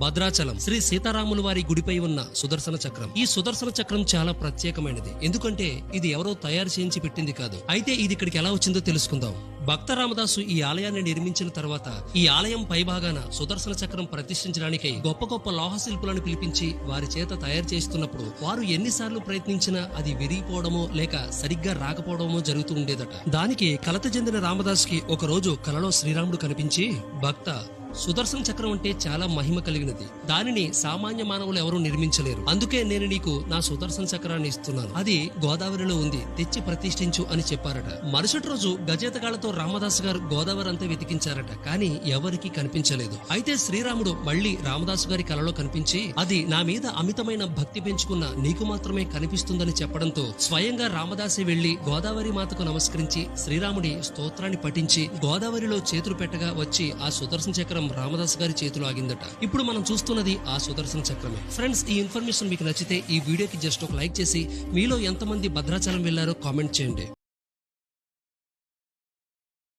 భద్రాచలం శ్రీ సీతారాముల వారి గుడిపై ఉన్న సుదర్శన చక్రం. ఈ సుదర్శన చక్రం చాలా ప్రత్యేకమైనది. ఎందుకంటే ఇది ఎవరో తయారు చేయించి పెట్టింది కాదు. అయితే ఇది ఇక్కడికి ఎలా వచ్చిందో తెలుసుకుందాం. భక్త రామదాసు ఈ ఆలయాన్ని నిర్మించిన తర్వాత ఈ ఆలయం పైభాగాన సుదర్శన చక్రం ప్రతిష్ఠించడానికి గొప్ప గొప్ప లోహ శిల్పులను పిలిపించి వారి చేత తయారు చేస్తున్నప్పుడు వారు ఎన్నిసార్లు ప్రయత్నించినా అది విరిగిపోవడమో లేక సరిగ్గా రాకపోవడమో జరుగుతూ ఉండేదట. దానికి కలత చెందిన రామదాసుకి ఒక రోజు కలలో శ్రీరాముడు కనిపించి, భక్త, సుదర్శన చక్రం అంటే చాలా మహిమ కలిగినది. దానిని సామాన్య మానవులు ఎవరూ నిర్మించలేరు. అందుకే నేను నీకు నా సుదర్శన చక్రాన్ని ఇస్తున్నాను. అది గోదావరిలో ఉంది, తెచ్చి ప్రతిష్ఠించు అని చెప్పారట. మరుసటి రోజు గజేతగాళ్లతో రామదాసు గారు గోదావరి అంతా వెతికించారట. కానీ ఎవరికీ కనిపించలేదు. అయితే శ్రీరాముడు మళ్లీ రామదాసు గారి కలలో కనిపించి, అది నా మీద అమితమైన భక్తి పెంచుకున్న నీకు మాత్రమే కనిపిస్తుందని చెప్పడంతో స్వయంగా రామదాసి వెళ్లి గోదావరి మాతకు నమస్కరించి శ్రీరాముడి స్తోత్రాన్ని పఠించి గోదావరిలో చేతులు పెట్టగా వచ్చి ఆ సుదర్శన చక్రం రామదాస్ గారి చేతిలో ఆగిందట. ఇప్పుడు మనం చూస్తున్నది ఆ సుదర్శన చక్రమే. ఫ్రెండ్స్, ఈ ఇన్ఫర్మేషన్ మీకు నచ్చితే ఈ వీడియోకి జస్ట్ ఒక లైక్ చేసి మీలో ఎంతమంది భద్రాచలం వెళ్లారో కామెంట్ చేయండి.